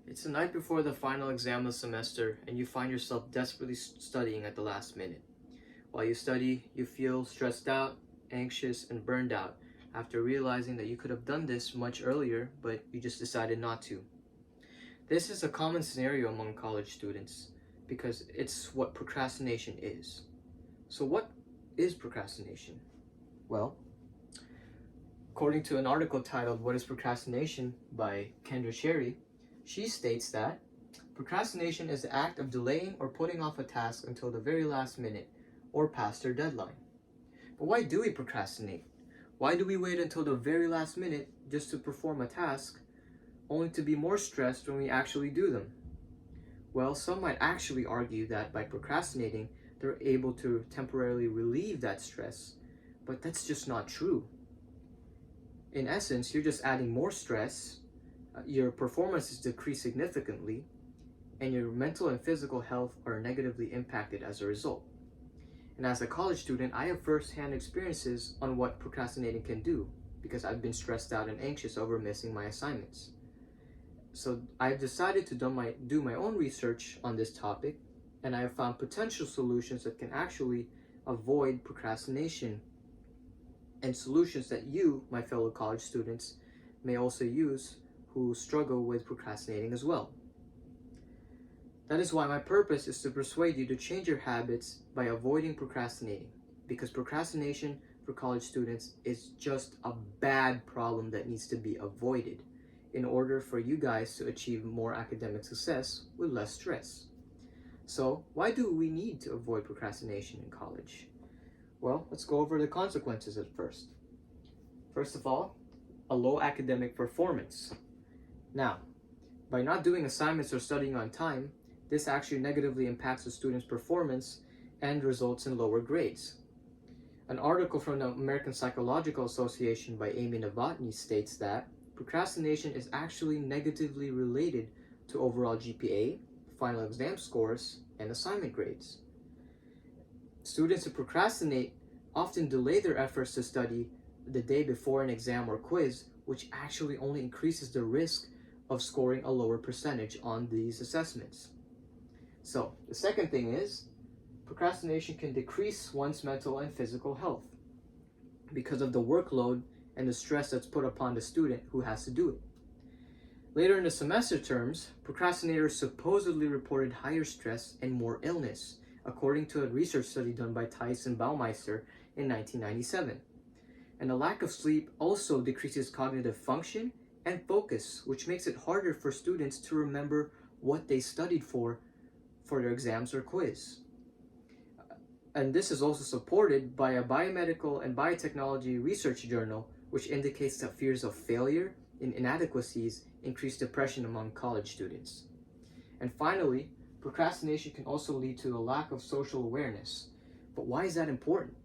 It's the night before the final exam of the semester, and you find yourself desperately studying at the last minute. While you study, you feel stressed out, anxious, and burned out after realizing that you could have done this much earlier, but you just decided not to. This is a common scenario among college students because it's what procrastination is. So, what is procrastination? Well, according to an article titled "What is Procrastination" by Kendra Cherry, she states that procrastination is the act of delaying or putting off a task until the very last minute or past their deadline. But why do we procrastinate? Why do we wait until the very last minute just to perform a task, only to be more stressed when we actually do them? Well, some might actually argue that by procrastinating, they're able to temporarily relieve that stress, but that's just not true. In essence, you're just adding more stress, your performance is decreased significantly, and your mental and physical health are negatively impacted as a result. And as a college student, I have first-hand experiences on what procrastinating can do because I've been stressed out and anxious over missing my assignments. So I've decided to do my own research on this topic, and I have found potential solutions that can actually avoid procrastination, and solutions that you, my fellow college students, may also use who struggle with procrastinating as well. That is why my purpose is to persuade you to change your habits by avoiding procrastinating, because procrastination for college students is just a bad problem that needs to be avoided in order for you guys to achieve more academic success with less stress. So, why do we need to avoid procrastination in college? Well, let's go over the consequences at first. First of all, a low academic performance. Now, by not doing assignments or studying on time, this actually negatively impacts the student's performance and results in lower grades. An article from the American Psychological Association by Amy Novotny states that procrastination is actually negatively related to overall GPA, final exam scores, and assignment grades. Students who procrastinate often delay their efforts to study the day before an exam or quiz, which actually only increases the risk of scoring a lower percentage on these assessments. So, the second thing is, procrastination can decrease one's mental and physical health because of the workload and the stress that's put upon the student who has to do it. Later in the semester terms, procrastinators supposedly reported higher stress and more illness, according to a research study done by Tice and Baumeister in 1997. And a lack of sleep also decreases cognitive function and focus, which makes it harder for students to remember what they studied for their exams or quiz. And this is also supported by a biomedical and biotechnology research journal, which indicates that fears of failure and inadequacies increase depression among college students. And finally, procrastination can also lead to a lack of social awareness. But why is that important?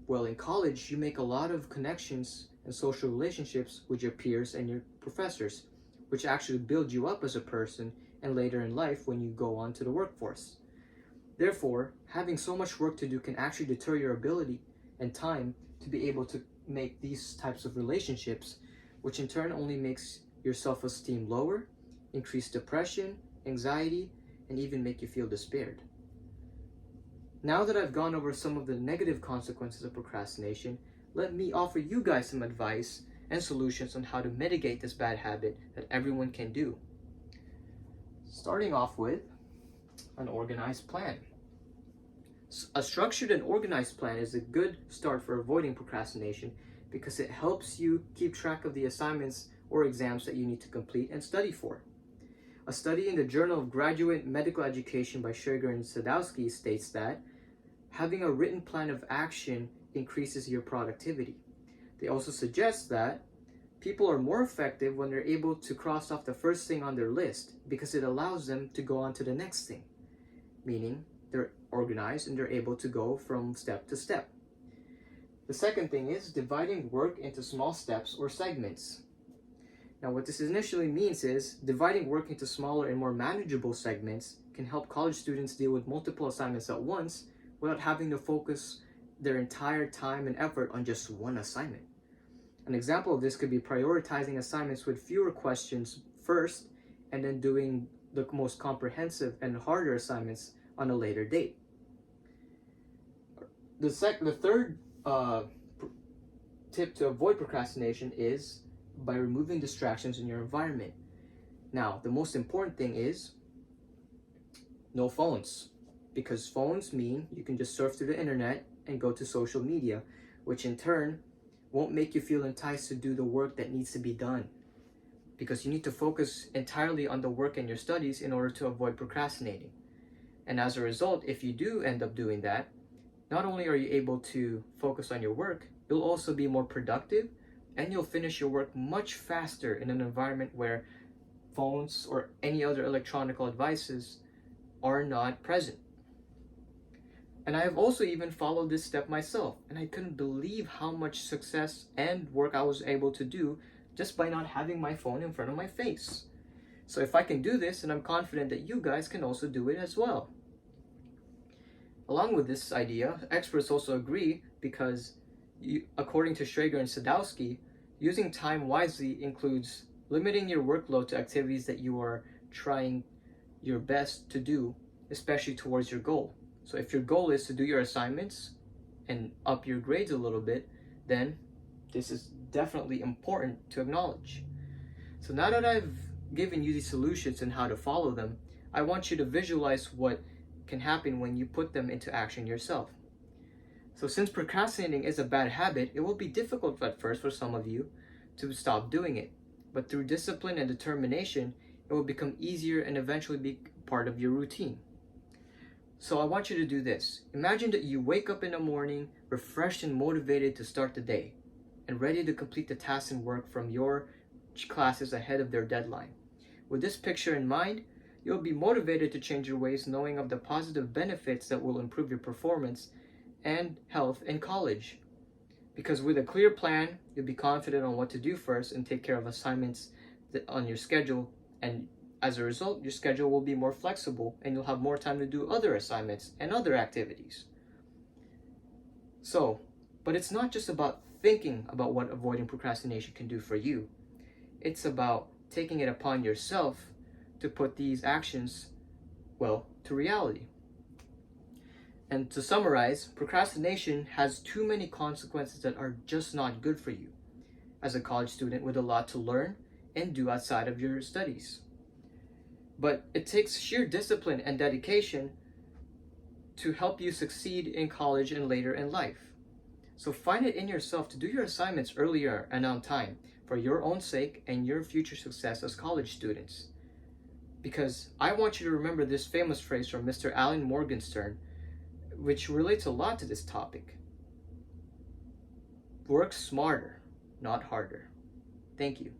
Well, in college, you make a lot of connections and social relationships with your peers and your professors, which actually build you up as a person and later in life when you go on to the workforce. Therefore, having so much work to do can actually deter your ability and time to be able to make these types of relationships, which in turn only makes your self-esteem lower, increase depression, anxiety, and even make you feel despaired. Now that I've gone over some of the negative consequences of procrastination, let me offer you guys some advice and solutions on how to mitigate this bad habit that everyone can do. Starting off with an organized plan. A structured and organized plan is a good start for avoiding procrastination because it helps you keep track of the assignments or exams that you need to complete and study for. A study in the Journal of Graduate Medical Education by Schrager and Sadowski states that having a written plan of action increases your productivity. They also suggest that people are more effective when they're able to cross off the first thing on their list because it allows them to go on to the next thing, meaning they're organized and they're able to go from step to step. The second thing is dividing work into small steps or segments. Now, what this initially means is dividing work into smaller and more manageable segments can help college students deal with multiple assignments at once without having to focus their entire time and effort on just one assignment. An example of this could be prioritizing assignments with fewer questions first and then doing the most comprehensive and harder assignments on a later date. The third tip to avoid procrastination is by removing distractions in your environment. Now, the most important thing is no phones, because phones mean you can just surf through the internet and go to social media, which in turn won't make you feel enticed to do the work that needs to be done, because you need to focus entirely on the work and your studies in order to avoid procrastinating. And as a result, if you do end up doing that, not only are you able to focus on your work, you'll also be more productive, and you'll finish your work much faster in an environment where phones or any other electronic devices are not present. And I have also even followed this step myself, and I couldn't believe how much success and work I was able to do just by not having my phone in front of my face. So if I can do this, then I'm confident that you guys can also do it as well. Along with this idea, experts also agree, because according to Schrager and Sadowski, using time wisely includes limiting your workload to activities that you are trying your best to do, especially towards your goal. So if your goal is to do your assignments and up your grades a little bit, then this is definitely important to acknowledge. So now that I've given you these solutions and how to follow them, I want you to visualize what can happen when you put them into action yourself. So since procrastinating is a bad habit, it will be difficult at first for some of you to stop doing it. But through discipline and determination, it will become easier and eventually be part of your routine. So I want you to do this. Imagine that you wake up in the morning refreshed and motivated to start the day, and ready to complete the tasks and work from your classes ahead of their deadline. With this picture in mind, you'll be motivated to change your ways, knowing of the positive benefits that will improve your performance and health in college. Because with a clear plan, you'll be confident on what to do first and take care of assignments on your schedule, and as a result, your schedule will be more flexible and you'll have more time to do other assignments and other activities. But it's not just about thinking about what avoiding procrastination can do for you. It's about taking it upon yourself to put these actions, to reality. And to summarize, procrastination has too many consequences that are just not good for you as a college student with a lot to learn and do outside of your studies. But it takes sheer discipline and dedication to help you succeed in college and later in life. So find it in yourself to do your assignments earlier and on time for your own sake and your future success as college students. Because I want you to remember this famous phrase from Mr. Alan Morgenstern, which relates a lot to this topic. Work smarter, not harder. Thank you.